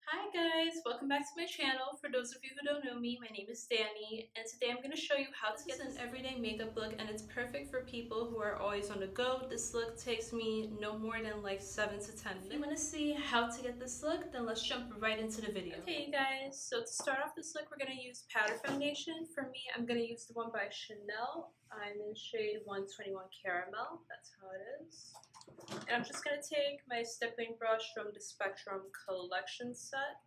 Hi guys, welcome back to my channel. For those of you who don't know me, my name is Danny, and today I'm going to show you how to get an everyday makeup look, and it's perfect for people who are always on the go. This look takes me no more than like 7 to 10 minutes. If you want to see how to get this look, then let's jump right into the video. Okay guys, so to start off this look, we're going to use powder foundation. For me, I'm going to use the one by Chanel. I'm in shade 121 Caramel. That's how it is. And I'm just going to take my stippling brush from the Spectrum collection set.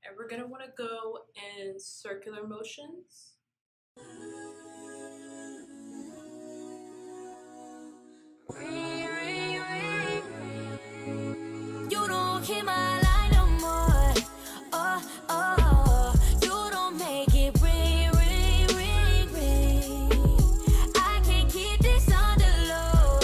And we're going to want to go in circular motions. You don't hear my line no more. Oh, oh, you don't make it ring, ring, ring, ring. I can't keep this on the low.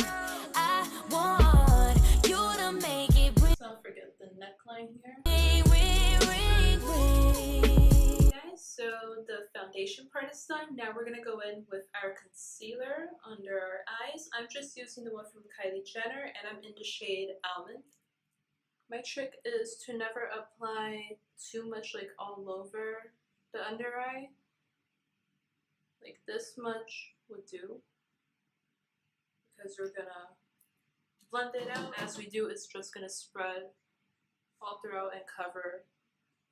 I want you to make it ring. Don't forget the neckline here. Ring, ring, ring, ring. Guys, so the foundation part is done. Now we're gonna go in with our concealer under our eyes. I'm just using the one from Kylie Jenner, and I'm in the shade Almond. My trick is to never apply too much like all over the under eye. Like this much would do, because we're gonna blend it out. As we do, it's just gonna spread all throughout and cover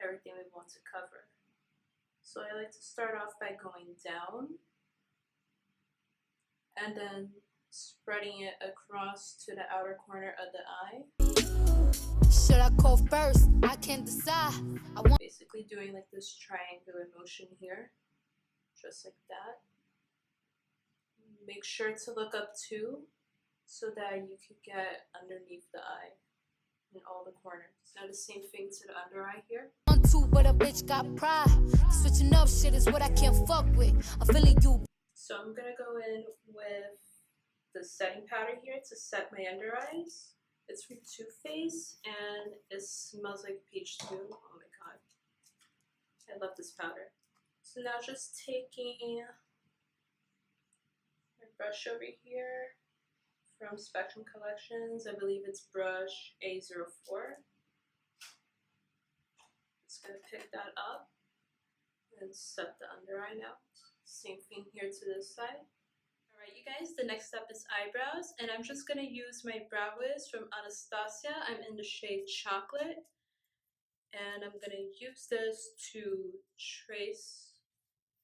everything we want to cover. So I like to start off by going down and then spreading it across to the outer corner of the eye. Should I go first? I can't decide. Basically doing like this triangular motion here, just like that. Make sure to look up too, so that you can get underneath the eye in all the corners. Now the same thing to the under eye here. On two, but a bitch got pride. Switching up shit is what I can't fuck with. I'm feeling you. So I'm gonna go in with the setting powder here to set my under eyes. It's from Too Faced and it smells like peach too. Oh my god, I love this powder. So now just taking my brush over here from Spectrum Collections. I believe it's brush A04. Just gonna pick that up and set the under eye now. Same thing here to this side. Alright you guys, the next step is eyebrows, and I'm just gonna use my brow wiz from Anastasia. I'm in the shade Chocolate, and I'm gonna use this to trace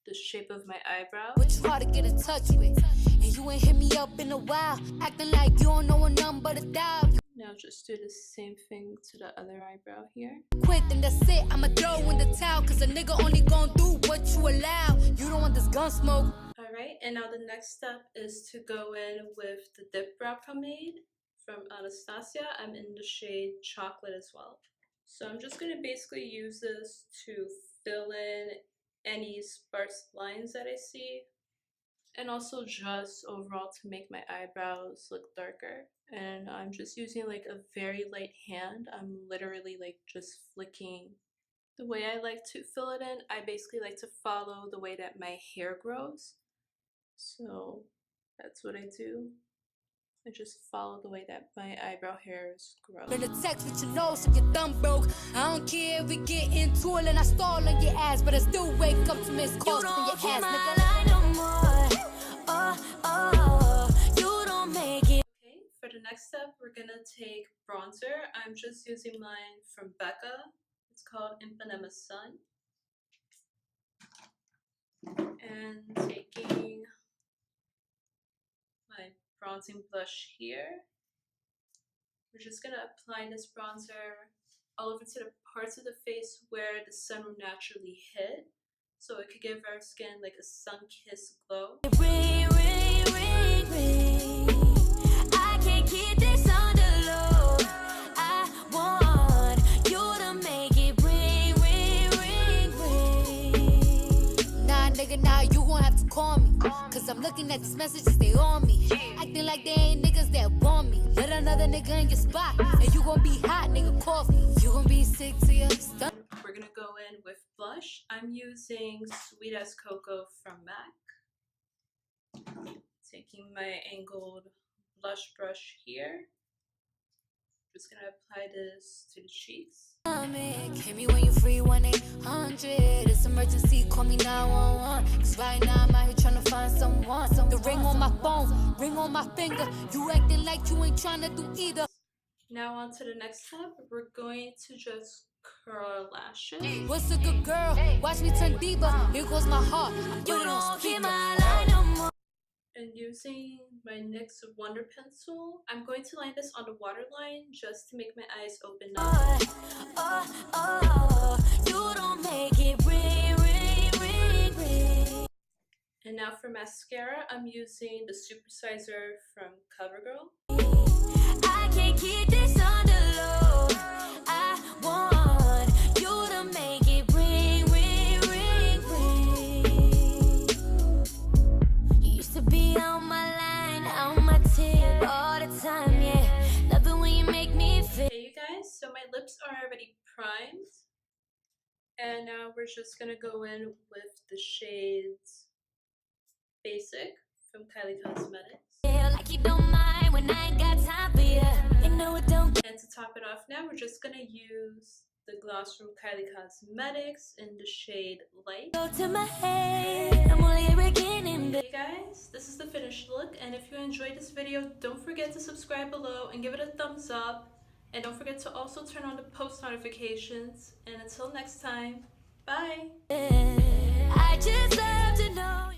the shape of my eyebrow. But you hard to get in touch with, and you ain't hit me up in a while, acting like you don't know a number to dial. Now just do the same thing to the other eyebrow here. Quit, then that's it. I'ma throw in the towel, cause a nigga only gon' do what you allow. You don't want this gun smoke. Alright, and now the next step is to go in with the Dip Brow Pomade from Anastasia. I'm in the shade Chocolate as well. So I'm just going to basically use this to fill in any sparse lines that I see, and also just overall to make my eyebrows look darker. And I'm just using like a very light hand. I'm literally like just flicking. The way I like to fill it in, I basically like to follow the way that my hair grows. So that's what I do. I just follow the way that my eyebrow hairs grow. In the text with your nose and your thumb broke. I don't care if we get into it and I stall on your ass, but I still wake up to miss calls from your ass, nigga. No more. Oh, oh, you don't make it. Okay, for the next step, we're gonna take bronzer. I'm just using mine from Becca. It's called Ipanema Sun. And taking my bronzing blush here. We're just gonna apply this bronzer all over to the parts of the face where the sun will naturally hit, so it could give our skin like a sun-kissed glow. Ring, ring, ring, ring. I can't keep this on the low. I want you to make it ring, ring, ring, ring. Nah, nigga, now you gon' have to call me, cause I'm looking at these messages, they on me. Acting like they ain't niggas that want me. Let another nigga in your spot, and you gon' be hot, nigga, coffee. You gon' be sick to your stomach. We're gonna go in with blush. I'm using Sweet as Cocoa from MAC. Taking my angled blush brush here just gonna apply this to the cheeks. Hit me when you free 1-800. It's emergency, call me 911. Cause right now I'm out here trying to find someone. The ring on my phone, ring on my finger. You acting like you ain't trying to do either. Now on to the next step. We're going to just curl lashes. What's a good girl? Watch me turn diva. Here goes my heart. You don't keep my line no more. And using my NYX Wonder Pencil, I'm going to line this on the waterline just to make my eyes open up. You don't make it ring, ring, ring, ring. And now for mascara, I'm using the Supersizer from CoverGirl. I can't keep this on the low. I want you to make it ring, ring, ring, ring. You used to be on my line, on my tip all the time, yeah. Love it when you make me feel. Okay, you guys, so my lips are already primed. And now we're just gonna go in with the shades Basic from Kylie Cosmetics. Like you don't mind when I ain't got time for you. You know it don't. And to top it off now, we're just gonna use the gloss from Kylie Cosmetics in the shade Light. Go to my head, I'm only beginning. Hey guys, this is the finished look, and if you enjoyed this video, don't forget to subscribe below and give it a thumbs up. And don't forget to also turn on the post notifications. And until next time, bye! I just love to know.